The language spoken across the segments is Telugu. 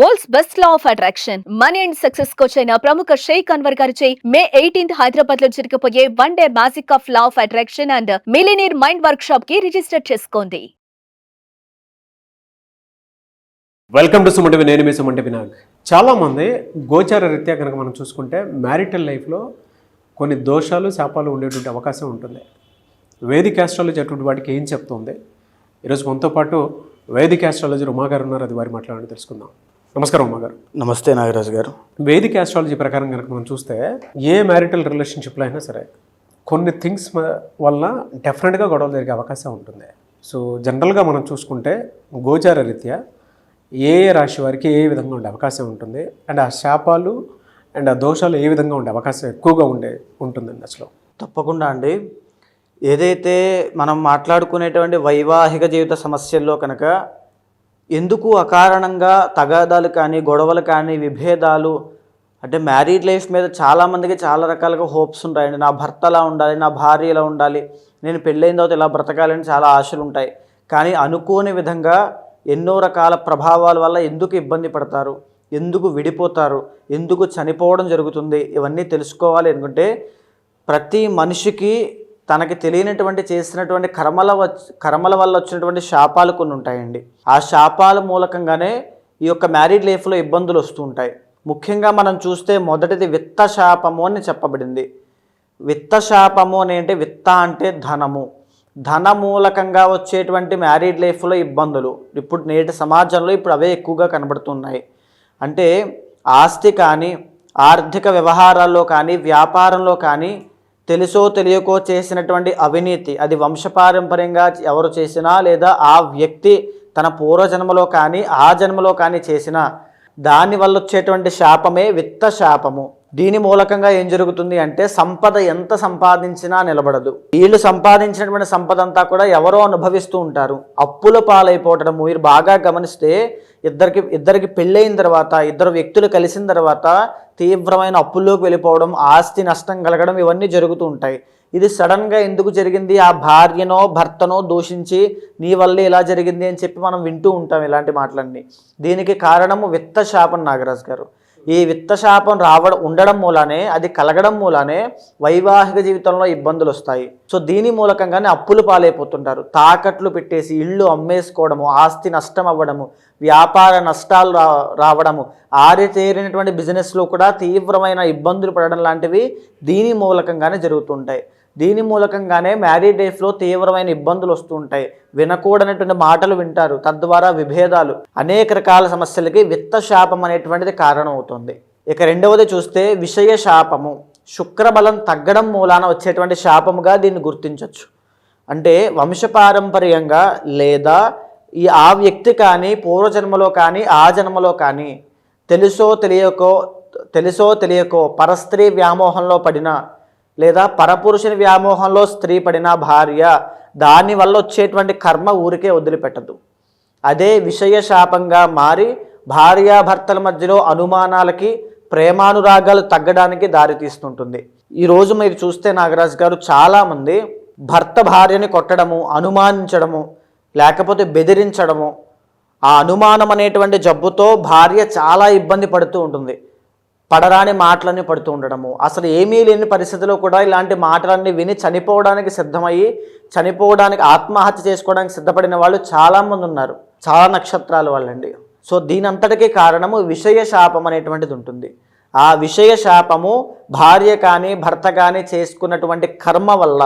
World's best law of attraction money and success coach అయిన ప్రముఖ షేక్ అన్వర్ గారిచే మే 18th హైదరాబాద్ లో జరగబోయే one day magic of law of attraction and millionaire mind workshop కి రిజిస్టర్ చేసుకోండి. Welcome to Sumanti. నేను మీ సుమంటి వినాగ్. చాలామంది గోచార రీత్యా కనుక మనం చూసుకుంటే మ్యారిటల్ లైఫ్లో కొన్ని దోషాలు శాపాలు ఉండేటువంటి అవకాశం ఉంటుంది. వేదిక్ ఆస్ట్రాలజీ అటువంటి వాటికి ఏం చెప్తుంది? ఈరోజు మనతో పాటు వేదిక్ ఆస్ట్రాలజీ ఉమాగారు ఉన్నారు. అది వారి మాట్లాడాలని తెలుసుకుందాం. నమస్కారం ఉమాగారు. నమస్తే నాగరాజు గారు. వేదిక్ ఆస్ట్రాలజీ ప్రకారం కనుక మనం చూస్తే ఏ మ్యారిటల్ రిలేషన్షిప్లో అయినా సరే కొన్ని థింగ్స్ వల్ల డెఫినెట్గా గొడవలు జరిగే అవకాశం ఉంటుంది. సో జనరల్గా మనం చూసుకుంటే గోచార రీత్యా ఏ రాశి వారికి ఏ విధంగా ఉండే అవకాశం ఉంటుంది, అండ్ ఆ శాపాలు అండ్ ఆ దోషాలు ఏ విధంగా ఉండే అవకాశం ఎక్కువగా ఉంటుందండి అసలు? తప్పకుండా అండి. ఏదైతే మనం మాట్లాడుకునేటువంటి వైవాహిక జీవిత సమస్యల్లో కనుక ఎందుకు అకారణంగా తగాదాలు కానీ గొడవలు కానీ విభేదాలు, అంటే మ్యారీడ్ లైఫ్ మీద చాలామందికి చాలా రకాలుగా హోప్స్ ఉంటాయండి. నా భర్త ఎలా ఉండాలి, నా భార్య ఎలా ఉండాలి, నేను పెళ్ళైన తర్వాత ఇలా బ్రతకాలని చాలా ఆశలు ఉంటాయి. కానీ అనుకోని విధంగా ఎన్నో రకాల ప్రభావాల వల్ల ఎందుకు ఇబ్బంది పడతారు, ఎందుకు విడిపోతారు, ఎందుకు చనిపోవడం జరుగుతుంది, ఇవన్నీ తెలుసుకోవాలి అనుకుంటే ప్రతి మనిషికి తనకి తెలియనటువంటి చేసినటువంటి కర్మల వల్ల వచ్చినటువంటి శాపాలు కొన్ని ఉంటాయండి. ఆ శాపాల మూలకంగానే ఈ యొక్క మ్యారీడ్ లైఫ్లో ఇబ్బందులు వస్తూ ఉంటాయి. ముఖ్యంగా మనం చూస్తే మొదటిది విత్త శాపము అని చెప్పబడింది. విత్త శాపము అని అంటే విత్త అంటే ధనము, ధన మూలకంగా వచ్చేటువంటి మ్యారీడ్ లైఫ్లో ఇబ్బందులు ఇప్పుడు నేటి సమాజంలో ఇప్పుడు అవే ఎక్కువగా కనబడుతున్నాయి. అంటే ఆస్తి కానీ ఆర్థిక వ్యవహారాల్లో కానీ వ్యాపారంలో కానీ తెలుసో తెలియకో చేసినటువంటి అవినీతి, అది వంశపారంపర్యంగా ఎవరు చేసినా లేదా ఆ వ్యక్తి తన పూర్వజన్మలో కానీ ఆ జన్మలో కానీ చేసినా దానివల్ల వచ్చేటువంటి శాపమే విత్త శాపము. దీని మూలకంగా ఏం జరుగుతుంది అంటే సంపద ఎంత సంపాదించినా నిలబడదు. వీళ్ళు సంపాదించినటువంటి సంపద అంతా కూడా ఎవరో అనుభవిస్తూ ఉంటారు. అప్పుల పాలైపోవటం మీరు బాగా గమనిస్తే ఇద్దరికి పెళ్ళైన తర్వాత ఇద్దరు వ్యక్తులు కలిసిన తర్వాత తీవ్రమైన అప్పుల్లోకి వెళ్ళిపోవడం, ఆస్తి నష్టం కలగడం, ఇవన్నీ జరుగుతూ ఉంటాయి. ఇది సడన్గా ఎందుకు జరిగింది, ఆ భార్యనో భర్తనో దూషించి నీ వల్లే ఇలా జరిగింది అని చెప్పి మనం వింటూ ఉంటాం ఇలాంటి మాటలన్నీ. దీనికి కారణము విత్త శాపం నాగరాజు గారు. ఈ విత్త శాపం ఉండడం మూలానే, అది కలగడం మూలానే వైవాహిక జీవితంలో ఇబ్బందులు వస్తాయి. సో దీని మూలకంగానే అప్పులు పాలైపోతుంటారు. తాకట్లు పెట్టేసి ఇళ్ళు అమ్మేసుకోవడము, ఆస్తి నష్టం అవ్వడము, వ్యాపార నష్టాలు రావడము, ఆరితేరినటువంటి బిజినెస్లో కూడా తీవ్రమైన ఇబ్బందులు పడడం లాంటివి దీని మూలకంగానే జరుగుతుంటాయి. దీని మూలకంగానే మ్యారీడ్ లైఫ్లో తీవ్రమైన ఇబ్బందులు వస్తూ ఉంటాయి. వినకూడనటువంటి మాటలు వింటారు, తద్వారా విభేదాలు, అనేక రకాల సమస్యలకి విత్త శాపం అనేటువంటిది కారణం అవుతుంది. ఇక రెండవది చూస్తే విషయ శాపము. శుక్రబలం తగ్గడం మూలాన వచ్చేటువంటి శాపముగా దీన్ని గుర్తించవచ్చు. అంటే వంశపారంపర్యంగా లేదా ఆ వ్యక్తి కానీ పూర్వజన్మలో కానీ ఆ జన్మలో కానీ తెలుసో తెలియకో పరస్త్రీ వ్యామోహంలో పడిన లేదా పరపురుషుని వ్యామోహంలో స్త్రీ పడిన భార్య, దానివల్ల వచ్చేటువంటి కర్మ ఊరికే వదిలిపెట్టదు. అదే విషయ శాపంగా మారి భార్యాభర్తల మధ్యలో అనుమానాలకి, ప్రేమానురాగాలు తగ్గడానికి దారితీస్తుంటుంది. ఈరోజు మీరు చూస్తే నాగరాజు గారు చాలామంది భర్త భార్యని కొట్టడము, అనుమానించడము, లేకపోతే బెదిరించడము, ఆ అనుమానం అనేటువంటి జబ్బుతో భార్య చాలా ఇబ్బంది పడుతూ ఉంటుంది. పడరాని మాటలన్నీ పడుతూ ఉండడము, అసలు ఏమీ లేని పరిస్థితిలో కూడా ఇలాంటి మాటలన్నీ విని చనిపోవడానికి ఆత్మహత్య చేసుకోవడానికి సిద్ధపడిన వాళ్ళు చాలామంది ఉన్నారు. చాలా నక్షత్రాల వాళ్ళండి. సో దీని అంతటికీ కారణము విషయ శాపం అనేటువంటిది ఉంటుంది. ఆ విషయ శాపము భార్య కానీ భర్త కానీ చేసుకున్నటువంటి కర్మ వల్ల,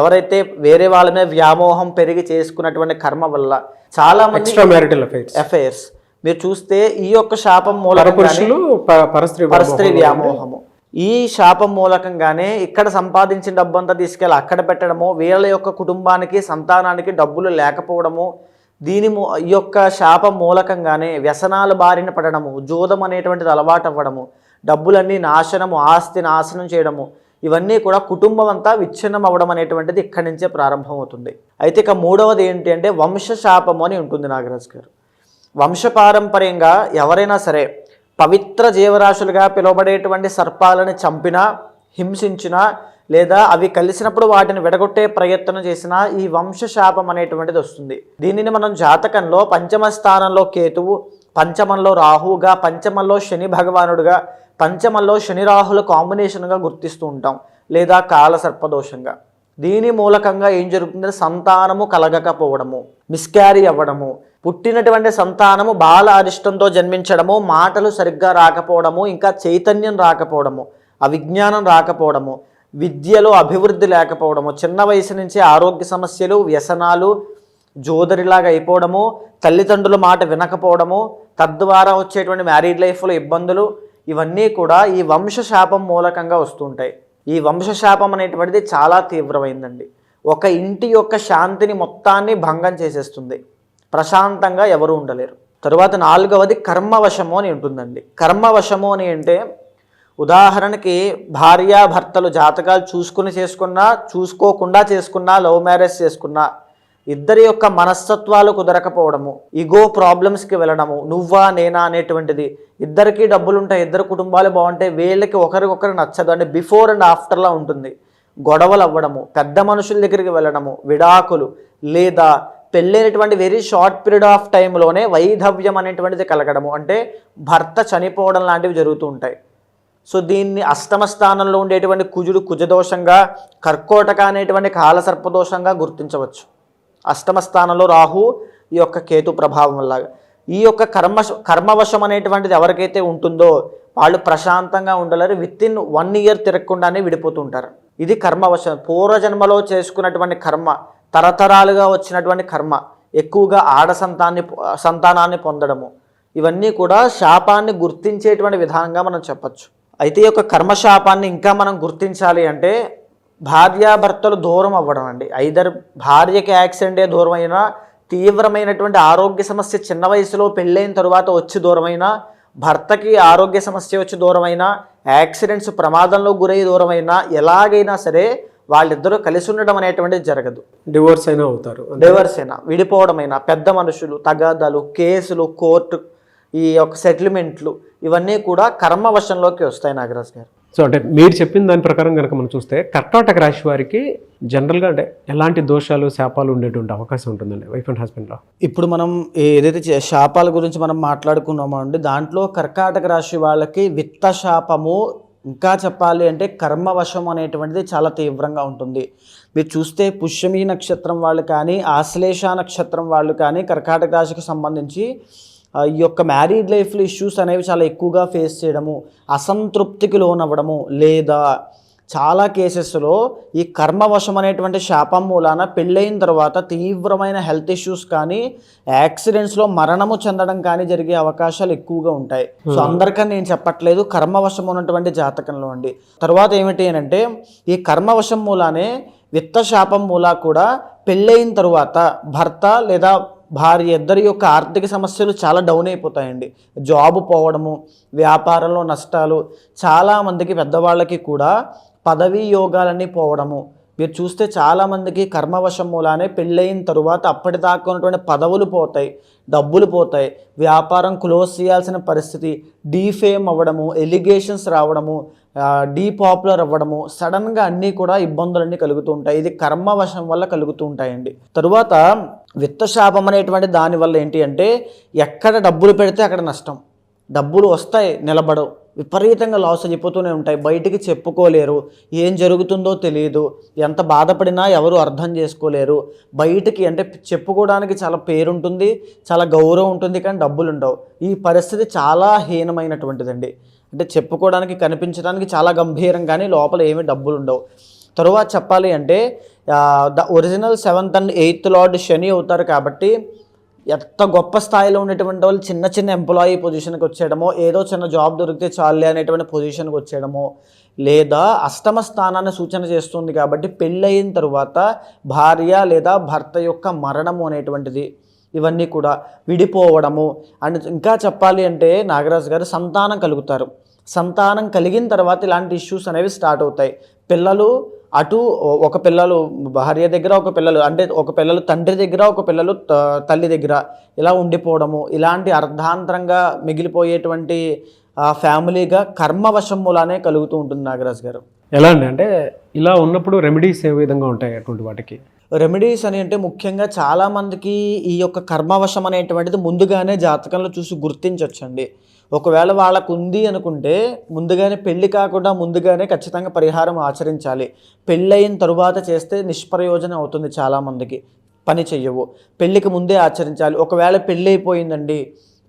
ఎవరైతే వేరే వాళ్ళ మీద వ్యామోహం పెరిగి చేసుకున్నటువంటి కర్మ వల్ల చాలా మంది అఫైర్స్ మీరు చూస్తే ఈ యొక్క శాపం మూలకంగానే పరస్త్రీ వ్యామోహము, ఈ శాపం మూలకంగానే ఇక్కడ సంపాదించిన డబ్బంతా తీసుకెళ్ళి అక్కడ పెట్టడము, వీళ్ళ యొక్క కుటుంబానికి సంతానానికి డబ్బులు లేకపోవడము, ఈ యొక్క శాపం మూలకంగానే వ్యసనాల బారిన పడడము, జూదం అనేటువంటిది అలవాటు అవ్వడము, డబ్బులన్నీ నాశనము, ఆస్తి నాశనం చేయడము, ఇవన్నీ కూడా కుటుంబం అంతా విచ్ఛిన్నం అవ్వడం అనేటువంటిది ఇక్కడి నుంచే ప్రారంభమవుతుంది. అయితే ఇక మూడవది ఏంటి అంటే వంశ శాపము అని ఉంటుంది నాగరాజు గారు. వంశపారంపర్యంగా ఎవరైనా సరే పవిత్ర జీవరాశులుగా పిలువబడేటువంటి సర్పాలను చంపినా, హింసించినా, లేదా అవి కలిసినప్పుడు వాటిని విడగొట్టే ప్రయత్నం చేసినా ఈ వంశశాపం అనేటువంటిది వస్తుంది. దీనిని మనం జాతకంలో పంచమ స్థానంలో కేతువు, పంచమంలో రాహుగా, పంచమంలో శని భగవానుడుగా, పంచమంలో శని రాహుల కాంబినేషన్గా గుర్తిస్తూ ఉంటాం, లేదా కాలసర్పదోషంగా. దీని మూలకంగా ఏం జరుగుతుందంటే సంతానము కలగకపోవడము, మిస్క్యారీ అవ్వడము, పుట్టినటువంటి సంతానము బాల అరిష్టంతో జన్మించడము, మాటలు సరిగ్గా రాకపోవడము, ఇంకా చైతన్యం రాకపోవడము, అవిజ్ఞానం రాకపోవడము, విద్యలో అభివృద్ధి లేకపోవడము, చిన్న వయసు నుంచి ఆరోగ్య సమస్యలు, వ్యసనాలు, జోదరిలాగా అయిపోవడము, తల్లిదండ్రుల మాట వినకపోవడము, తద్వారా వచ్చేటువంటి మ్యారీడ్ లైఫ్లో ఇబ్బందులు, ఇవన్నీ కూడా ఈ వంశశాపం మూలకంగా వస్తుంటాయి. ఈ వంశశాపం అనేటువంటిది చాలా తీవ్రమైందండి. ఒక ఇంటి యొక్క శాంతిని మొత్తాన్ని భంగం చేసేస్తుంది. ప్రశాంతంగా ఎవరు ఉండలేరు. తరువాత 4వది కర్మవశము అని ఉంటుందండి. కర్మవశము అని అంటే ఉదాహరణకి భార్యాభర్తలు జాతకాలు చూసుకుని చేసుకున్నా, చూసుకోకుండా చేసుకున్నా, లవ్ మ్యారేజ్ చేసుకున్నా, ఇద్దరి యొక్క మనస్తత్వాలు కుదరకపోవడము, ఈగో ప్రాబ్లమ్స్కి వెళ్ళడము, నువ్వా నేనా అనేటువంటిది, ఇద్దరికి డబ్బులు ఉంటాయి, ఇద్దరు కుటుంబాలు బాగుంటాయి, వీళ్ళకి ఒకరికొకరు నచ్చదు అంటే బిఫోర్ అండ్ ఆఫ్టర్లా ఉంటుంది. గొడవలు అవ్వడము, పెద్ద మనుషుల దగ్గరికి వెళ్ళడము, విడాకులు, లేదా పెళ్ళైనటువంటి వెరీ షార్ట్ పీరియడ్ ఆఫ్ టైంలోనే వైధవ్యం అనేటువంటిది కలగడము, అంటే భర్త చనిపోవడం లాంటివి జరుగుతూ ఉంటాయి. సో దీన్ని అష్టమ స్థానంలో ఉండేటువంటి కుజుడు కుజదోషంగా, కర్కోటక అనేటువంటి కాలసర్పదోషంగా గుర్తించవచ్చు. అష్టమ స్థానంలో రాహు, ఈ యొక్క కేతు ప్రభావం వల్ల ఈ యొక్క కర్మవశం అనేటువంటిది ఎవరికైతే ఉంటుందో వాళ్ళు ప్రశాంతంగా ఉండలేరు. Within 1 year తిరగకుండానే విడిపోతుంటారు. ఇది కర్మవశం. పూర్వజన్మలో చేసుకున్నటువంటి కర్మ, తరతరాలుగా వచ్చినటువంటి కర్మ, ఎక్కువగా సంతానాన్ని పొందడము, ఇవన్నీ కూడా శాపాన్ని గుర్తించేటువంటి విధానంగా మనం చెప్పచ్చు. అయితే ఈ యొక్క కర్మశాపాన్ని ఇంకా మనం గుర్తించాలి అంటే భార్యాభర్తలు దూరం అవ్వడం అండి. ఐదర్ భార్యకి యాక్సిడెంటే దూరం అయినా, తీవ్రమైనటువంటి ఆరోగ్య సమస్య చిన్న వయసులో పెళ్ళైన తరువాత వచ్చి దూరమైనా, భర్తకి ఆరోగ్య సమస్య వచ్చి దూరమైనా, యాక్సిడెంట్స్ ప్రమాదంలో గురై దూరమైనా, ఎలాగైనా సరే వాళ్ళిద్దరూ కలిసి ఉండడం అనేటువంటిది జరగదు. డివోర్స్ అయినా అవుతారు, డివోర్స్ అయినా, విడిపోవడమైనా, పెద్ద మనుషులు, తగాదాలు, కేసులు, కోర్టు, ఈ యొక్క సెటిల్మెంట్లు, ఇవన్నీ కూడా కర్మవశంలోకి వస్తాయి నాగరాజ్ గారు. సో అంటే మీరు చెప్పిన దాని ప్రకారం కనుక మనం చూస్తే కర్కాటక రాశి వారికి జనరల్గా అంటే ఎలాంటి దోషాలు, శాపాలు ఉండేటువంటి అవకాశం ఉంటుందండి వైఫ్ అండ్ హస్బెండ్లో? ఇప్పుడు మనం ఏదైతే శాపాల గురించి మనం మాట్లాడుకున్నామో అండి, దాంట్లో కర్కాటక రాశి వాళ్ళకి విత్త శాపము, ఇంకా చెప్పాలి అంటే కర్మవశం అనేటువంటిది చాలా తీవ్రంగా ఉంటుంది. మీరు చూస్తే పుష్యమి నక్షత్రం వాళ్ళు కానీ, ఆశ్లేష నక్షత్రం వాళ్ళు కానీ కర్కాటక రాశికి సంబంధించి ఈ యొక్క మ్యారీడ్ లైఫ్లో ఇష్యూస్ అనేవి చాలా ఎక్కువగా ఫేస్ చేయడము, అసంతృప్తికి లోనవ్వడము, లేదా చాలా కేసెస్లో ఈ కర్మవశం అనేటువంటి శాపం మూలాన పెళ్ళైన తర్వాత తీవ్రమైన హెల్త్ ఇష్యూస్ కానీ, యాక్సిడెంట్స్లో మరణము చెందడం కానీ జరిగే అవకాశాలు ఎక్కువగా ఉంటాయి. సో అందరికని నేను చెప్పట్లేదు, కర్మవశం ఉన్నటువంటి జాతకంలో అండి. తర్వాత ఏమిటి అంటే ఈ కర్మవశం మూలానే విత్త శాపం మూలా కూడా పెళ్ళైన తరువాత భర్త లేదా భార్య ఇద్దరి యొక్క ఆర్థిక సమస్యలు చాలా డౌన్ అయిపోతాయండి. జాబ్ పోవడము, వ్యాపారంలో నష్టాలు, చాలామందికి పెద్దవాళ్ళకి కూడా పదవీ యోగాలన్నీ పోవడము. మీరు చూస్తే చాలామందికి కర్మవశం మూలానే పెళ్ళయిన తరువాత అప్పటిదాకా ఉన్నటువంటి పదవులు పోతాయి, డబ్బులు పోతాయి, వ్యాపారం క్లోజ్ చేయాల్సిన పరిస్థితి, డీఫేమ్ అవ్వడము, ఎలిగేషన్స్ రావడము, డీపాపులర్ అవ్వడము, సడన్గా అన్నీ కూడా ఇబ్బందులన్నీ కలుగుతూ ఉంటాయి. ఇది కర్మవశం వల్ల కలుగుతూ ఉంటాయండి. తరువాత విత్తశాపం అనేటువంటి దానివల్ల ఏంటి అంటే ఎక్కడ డబ్బులు పెడితే అక్కడ నష్టం. డబ్బులు వస్తాయి, నిలబడవు, విపరీతంగా లాస్ అయిపోతూనే ఉంటాయి, బయటికి చెప్పుకోలేరు, ఏం జరుగుతుందో తెలియదు, ఎంత బాధపడినా ఎవరు అర్థం చేసుకోలేరు, బయటికి అంటే చెప్పుకోవడానికి చాలా పేరుంటుంది, చాలా గౌరవం ఉంటుంది, కానీ డబ్బులు ఉండవు. ఈ పరిస్థితి చాలా హీనమైనటువంటిదండి. అంటే చెప్పుకోవడానికి, కనిపించడానికి చాలా గంభీరం, కానీ లోపల ఏమీ డబ్బులు ఉండవు. తరువాత చెప్పాలి అంటే the original 7th and 8th lord Shani అవుతారు. కాబట్టి ఎంత గొప్ప స్థాయిలో ఉండేటువంటి వాళ్ళు చిన్న చిన్న ఎంప్లాయీ పొజిషన్కి వచ్చేయడమో, ఏదో చిన్న జాబ్ దొరికితే చాలే అనేటువంటి పొజిషన్కి వచ్చేయడమో, లేదా అష్టమ స్థానాన్ని సూచన చేస్తుంది. కాబట్టి పెళ్ళయిన తరువాత భార్య లేదా భర్త యొక్క మరణము అనేటువంటిది, ఇవన్నీ కూడా విడిపోవడము. అండ్ ఇంకా చెప్పాలి అంటే నాగరాజు గారు సంతానం కలుగుతారు. సంతానం కలిగిన తర్వాత ఇలాంటి ఇష్యూస్ అనేవి స్టార్ట్ అవుతాయి. పిల్లలు అటు ఒక పిల్లలు భార్య దగ్గర, ఒక పిల్లలు అంటే ఒక పిల్లలు తండ్రి దగ్గర, ఒక పిల్లలు తల్లి దగ్గర ఇలా ఉండిపోవడము, ఇలాంటి అర్ధాంతరంగా మిగిలిపోయేటువంటి ఫ్యామిలీగా కర్మవశం మూలానే కలుగుతూ ఉంటుంది నాగరాజు గారు. ఎలా అండి అంటే ఇలా ఉన్నప్పుడు రెమెడీస్ ఏ విధంగా ఉంటాయి అటువంటి వాటికి? రెమెడీస్ అని అంటే ముఖ్యంగా చాలామందికి ఈ యొక్క కర్మవశం అనేటువంటిది ముందుగానే జాతకంలో చూసి గుర్తించవచ్చండి. ఒకవేళ వాళ్ళకు ఉంది అనుకుంటే ముందుగానే పెళ్లి కాకుండా ముందుగానే ఖచ్చితంగా పరిహారం ఆచరించాలి. పెళ్ళయిన తరువాత చేస్తే నిష్ప్రయోజనం అవుతుంది, చాలామందికి పని చెయ్యవు. పెళ్ళికి ముందే ఆచరించాలి. ఒకవేళ పెళ్ళి అయిపోయిందండి,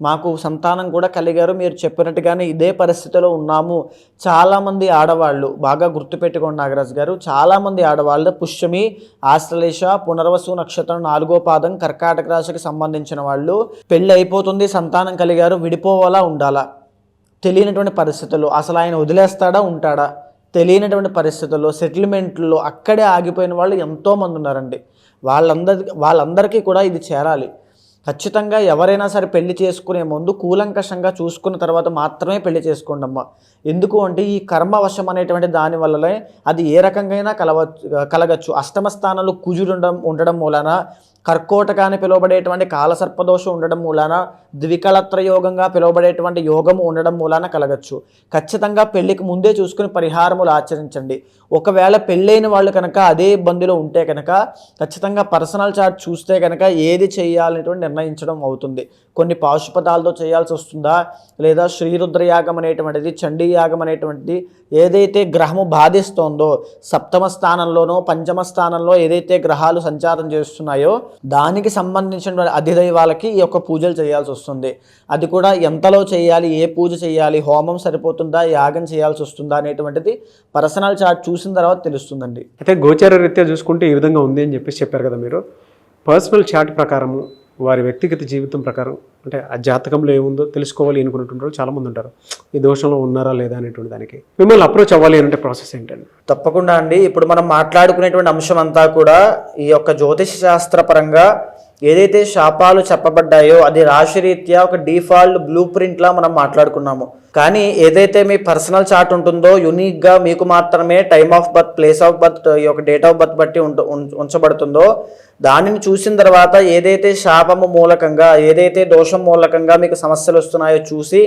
మాకు సంతానం కూడా కలిగారు, మీరు చెప్పినట్టుగానే ఇదే పరిస్థితిలో ఉన్నాము. చాలామంది ఆడవాళ్ళు బాగా గుర్తుపెట్టుకోండి నాగరాజు గారు, చాలామంది ఆడవాళ్ళు పుష్యమి, ఆశ్లేష, పునర్వసు నక్షత్రం 4వ పాదం కర్కాటక రాశికి సంబంధించిన వాళ్ళు పెళ్ళి అయిపోతుంది, సంతానం కలిగారు, విడిపోవాలా ఉండాలా తెలియనటువంటి పరిస్థితుల్లో, అసలు ఆయన వదిలేస్తాడా ఉంటాడా తెలియనటువంటి పరిస్థితుల్లో, సెటిల్మెంట్లో అక్కడే ఆగిపోయిన వాళ్ళు ఎంతోమంది ఉన్నారండి. వాళ్ళందరికీ కూడా ఇది చేరాలి. ఖచ్చితంగా ఎవరైనా సరే పెళ్లి చేసుకునే ముందు కూలంకషంగా చూసుకున్న తర్వాత మాత్రమే పెళ్లి చేసుకోండి అమ్మ. ఎందుకు అంటే ఈ కర్మవశం అనేటువంటి దాని వల్లనే అది ఏ రకంగా కలగచ్చు. అష్టమ స్థానంలో కుజుడు ఉండడం మూలాన, కర్కోటక అని పిలువబడేటువంటి కాలసర్పదోషం ఉండడం మూలాన, ద్వికళత్ర యోగంగా పిలువబడేటువంటి యోగము ఉండడం మూలాన కలగచ్చు. ఖచ్చితంగా పెళ్లికి ముందే చూసుకుని పరిహారములు ఆచరించండి. ఒకవేళ పెళ్ళైన వాళ్ళు కనుక అదే ఇబ్బందిలో ఉంటే కనుక ఖచ్చితంగా పర్సనల్ చార్ట్ చూస్తే కనుక ఏది చేయాలనేటువంటి నిర్ణయించడం అవుతుంది. కొన్ని పాశుపతాలతో చేయాల్సి వస్తుందా, లేదా శ్రీరుద్రయాగం అనేటువంటిది, చండీ యాగం అనేటువంటిది ఏదైతే గ్రహము బాధిస్తోందో, సప్తమ స్థానంలోనో పంచమ స్థానంలో ఏదైతే గ్రహాలు సంచారం చేస్తున్నాయో దానికి సంబంధించిన అధిదైవాలకి ఈ యొక్క పూజలు చేయాల్సి వస్తుంది. అది కూడా ఎంతలో చేయాలి, ఏ పూజ చేయాలి, హోమం సరిపోతుందా, యాగం చేయాల్సి వస్తుందా అనేటువంటిది పర్సనల్ చార్ట్ చూసిన తర్వాత తెలుస్తుందండి. అయితే గోచార రీత్యా చూసుకుంటే ఈ విధంగా ఉంది అని చెప్పేసి చెప్పారు కదా మీరు. పర్సనల్ చార్ట్ ప్రకారము వారి వ్యక్తిగత జీవితం ప్రకారం అంటే ఆ జాతకంలో ఏముందో తెలుసుకోవాలి అనుకున్నటువంటి చాలామంది ఉంటారు. ఈ దోషంలో ఉన్నారా లేదా అనేటువంటి దానికి మిమ్మల్ని అప్రోచ్ అవ్వాలి అంటే ప్రాసెస్ ఏంటండి? తప్పకుండా అండి. ఇప్పుడు మనం మాట్లాడుకునేటువంటి అంశం అంతా కూడా ఈ యొక్క జ్యోతిష శాస్త్ర పరంగా ఏదైతే శాపాలు చెప్పబడ్డాయో అది రాశిరీత్యా ఒక డిఫాల్ట్ బ్లూ ప్రింట్లా మనం మాట్లాడుకున్నాము. కానీ ఏదైతే మీ పర్సనల్ చార్ట్ ఉంటుందో యూనిక్గా మీకు మాత్రమే time of birth, place of birth, ఈ యొక్క డేట్ ఆఫ్ బర్త్ బట్టి ఉంచబడుతుందో దానిని చూసిన తర్వాత ఏదైతే శాపము మూలకంగా, ఏదైతే దోషం మూలకంగా మీకు సమస్యలు వస్తున్నాయో చూసి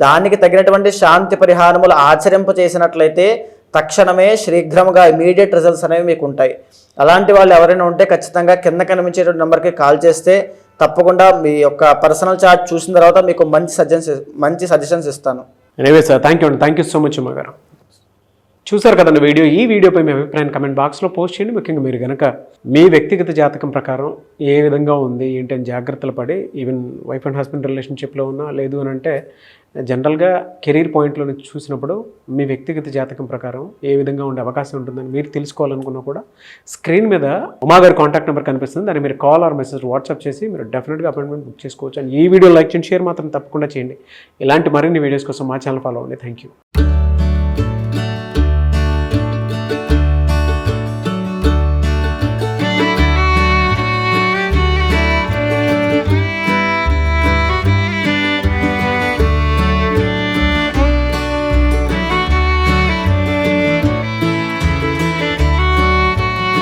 దానికి తగినటువంటి శాంతి పరిహారములు ఆచరింప చేసినట్లయితే తక్షణమే శీఘ్రముగా ఇమీడియట్ రిజల్ట్స్ అనేవి మీకు ఉంటాయి. అలాంటి వాళ్ళు ఎవరైనా ఉంటే ఖచ్చితంగా కింద కనిపించేటువంటి నెంబర్కి కాల్ చేస్తే తప్పకుండా మీ యొక్క పర్సనల్ చార్ట్ చూసిన తర్వాత మీకు మంచి సజెషన్స్ ఇస్తాను. Anyway sir, thank you so much Uma గారు. చూసారు కదండి వీడియో. ఈ వీడియోపై మీ అభిప్రాయాన్ని కమెంట్ బాక్స్లో పోస్ట్ చేయండి. ముఖ్యంగా మీరు కనుక మీ వ్యక్తిగత జాతకం ప్రకారం ఏ విధంగా ఉంది ఏంటని జాగ్రత్తలు పడి, ఈవెన్ వైఫ్ అండ్ హస్బెండ్ రిలేషన్షిప్లో ఉన్నా, లేదు అని అంటే జనరల్గా కెరీర్ పాయింట్లో చూసినప్పుడు మీ వ్యక్తిగత జాతకం ప్రకారం ఏ విధంగా ఉండే అవకాశం ఉంటుందని మీరు తెలుసుకోవాలనుకున్నా కూడా స్క్రీన్ మీద ఉమా గారి కాంటాక్ట్ నెంబర్ కనిపిస్తుంది. దాన్ని మీరు కాల్ ఆర్ మెసేజ్ వాట్సాప్ చేసి మీరు డెఫినెట్గా అపాయింట్మెంట్ బుక్ చేసుకోవచ్చు. అండ్ ఈ వీడియో లైక్ చేయండి, షేర్ మాత్రం తప్పకుండా చేయండి. ఇలాంటి మరిన్ని వీడియోస్ కోసం మా ఛానల్ ఫాలో అవ్వండి. Thank you.